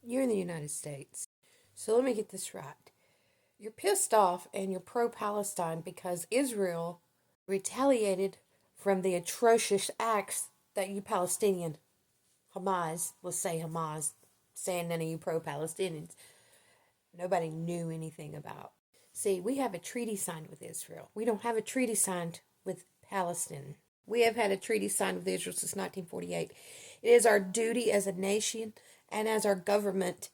You're in the United States. So let me get this right. You're pissed off and you're pro Palestine because Israel retaliated from the atrocious acts that you Palestinian, Hamas, let's say Hamas, saying none of you pro Palestinians, nobody knew anything about. See, we have a treaty signed with Israel. We don't have a treaty signed with Palestine. We have had a treaty signed with Israel since 1948. It is our duty as a nation and as our government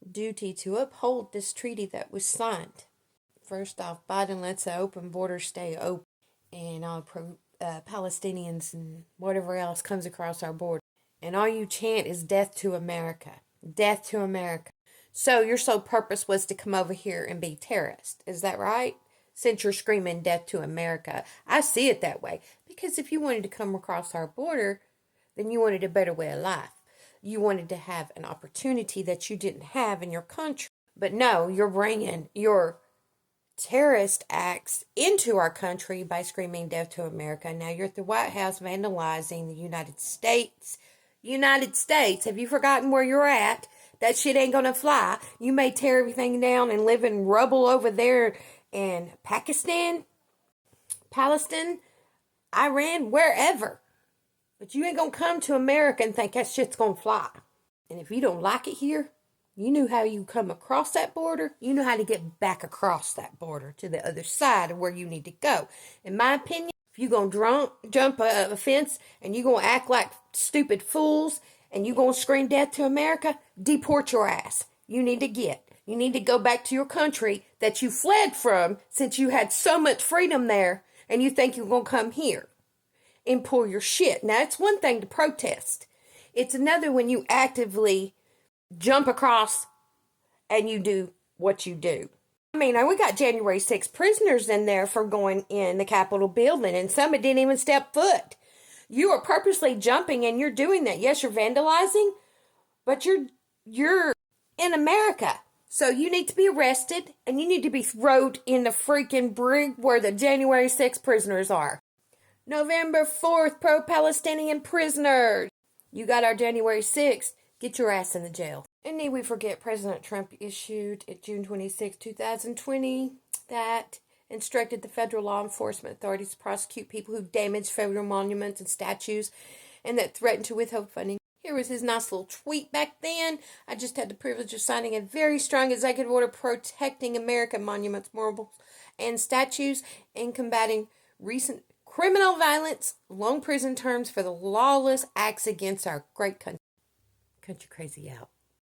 duty to uphold this treaty that was signed. First off, Biden lets the open border stay open, and all Palestinians and whatever else comes across our border. And all you chant is death to America. Death to America. So your sole purpose was to come over here and be terrorist. Is that right? Since you're screaming death to America. I see it that way. Because if you wanted to come across our border, then you wanted a better way of life. You wanted to have an opportunity that you didn't have in your country. But no, you're bringing your terrorist acts into our country by screaming death to America. Now you're at the White House vandalizing the United States. United States, have you forgotten where you're at? That shit ain't gonna fly. You may tear everything down and live in rubble over there in Pakistan, Palestine, Iran, wherever. But you ain't gonna come to America and think that shit's gonna fly. And if you don't like it here, you knew how you come across that border. You know how to get back across that border to the other side of where you need to go. In my opinion, if you're going to jump a fence and you're going to act like stupid fools and you're going to scream death to America, deport your ass. You need to go back to your country that you fled from since you had so much freedom there and you think you're going to come here and pull your shit. Now, it's one thing to protest. It's another when you actively jump across and you do what you do. I mean, we got January 6th prisoners in there for going in the Capitol building, and some didn't even step foot. You are purposely jumping and you're doing that. Yes, you're vandalizing, but you're in America. So you need to be arrested and you need to be thrown in the freaking brig where the January 6th prisoners are. November 4th, pro-Palestinian prisoners. You got our January 6th. Get your ass in the jail. And need we forget President Trump issued at June 26, 2020 that instructed the federal law enforcement authorities to prosecute people who damage federal monuments and statues and that threatened to withhold funding. Here was his nice little tweet back then. I just had the privilege of signing a very strong executive order protecting American monuments, memorials, and statues and combating recent criminal violence, long prison terms for the lawless acts against our great country. Country Crazy out.